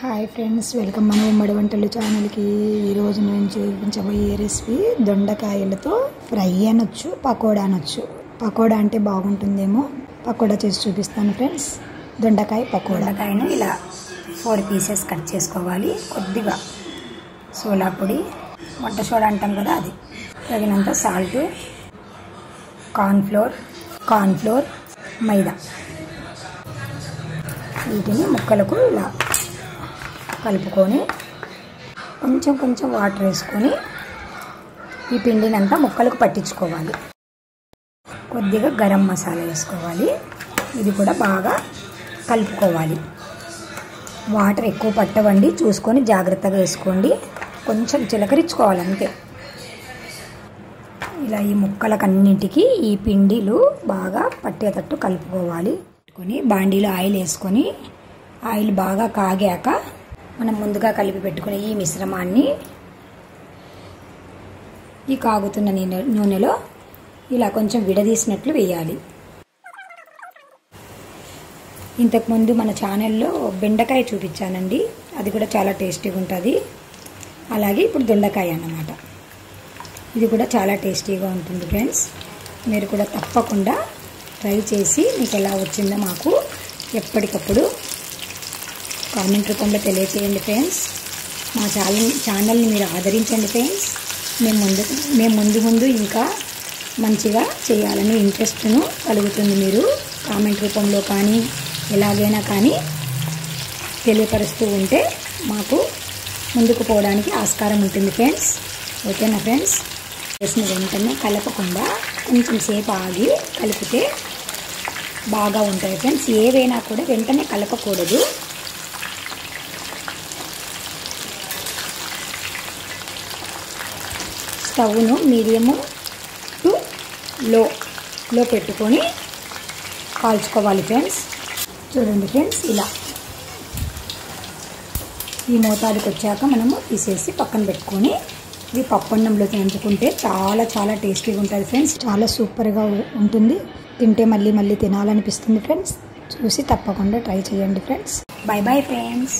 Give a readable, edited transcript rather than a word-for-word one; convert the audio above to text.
Hi friends, welcome మన ఉమ్మడి వంటలు ఛానల్కి. ఈరోజు నేను చూపించబోయే రెసిపీ దొండకాయలతో ఫ్రై అనొచ్చు, పకోడా అనొచ్చు. పకోడా అంటే బాగుంటుందేమో, పకోడా చేసి చూపిస్తాను ఫ్రెండ్స్. దొండకాయ పకోడా. దొండకాయను ఇలా 4 పీసెస్ కట్ చేసుకోవాలి. కొద్దిగా సోడా పొడి, వంట సోడా అంటాం కదా, అది తగినంత సాల్ట్, కార్న్ఫ్లోర్, మైదా. వీటిని ముక్కలకు ఇలా కలుపుకొని కొంచెం వాటర్ వేసుకొని ఈ పిండినంతా ముక్కలకు పట్టించుకోవాలి. కొద్దిగా గరం మసాలా వేసుకోవాలి. ఇది కూడా బాగా కలుపుకోవాలి. వాటర్ ఎక్కువ పట్టవండి, చూసుకొని జాగ్రత్తగా వేసుకోండి. కొంచెం చిలకరించుకోవాలి అంతే. ఇలా ఈ ముక్కలకన్నింటికి ఈ పిండిలు బాగా పట్టేటట్టు కలుపుకోవాలి. బాండీలో ఆయిల్ వేసుకొని ఆయిల్ బాగా కాగాక మనం ముందుగా కలిపి పెట్టుకునే ఈ మిశ్రమాన్ని ఈ కాగుతున్న నూనెలో ఇలా కొంచెం విడదీసినట్లు వేయాలి. ఇంతకుముందు మన ఛానల్లో బెండకాయ చూపించానండి, అది కూడా చాలా టేస్టీగా ఉంటుంది. అలాగే ఇప్పుడు దొండకాయ అన్నమాట, ఇది కూడా చాలా టేస్టీగా ఉంటుంది ఫ్రెండ్స్. మీరు కూడా తప్పకుండా ట్రై చేసి మీకు ఎలా వచ్చిందో మాకు ఎప్పటికప్పుడు కామెంట్ రూపంలో తెలియచేయండి ఫ్రెండ్స్. మా ఛానల్ని మీరు ఆదరించండి ఫ్రెండ్స్. మేము ముందు ఇంకా మంచిగా చేయాలని ఇంట్రెస్ట్ను కలుగుతుంది. మీరు కామెంట్ రూపంలో కానీ ఎలాగైనా కానీ తెలియపరుస్తూ ఉంటే మాకు ముందుకు పోవడానికి ఆస్కారం ఉంటుంది ఫ్రెండ్స్. ఓకేనా ఫ్రెండ్స్? వేసిన వెంటనే కలపకుండా కొంచెం సేపు ఆగి కలిపితే బాగా ఉంటాయి ఫ్రెండ్స్. ఏవైనా కూడా వెంటనే కలపకూడదు. స్టవ్ను మీడియము టు లో పెట్టుకొని కాల్చుకోవాలి ఫ్రెండ్స్. చూడండి ఫ్రెండ్స్, ఇలా ఈ మోతాదుకి వచ్చాక మనము తీసేసి పక్కన పెట్టుకొని ఇవి పప్పన్నంలోకి నంచుకుంటే చాలా టేస్టీగా ఉంటుంది ఫ్రెండ్స్. చాలా సూపర్గా ఉంటుంది. తింటే మళ్ళీ తినాలనిపిస్తుంది ఫ్రెండ్స్. చూసి తప్పకుండా ట్రై చేయండి ఫ్రెండ్స్. Bye friends.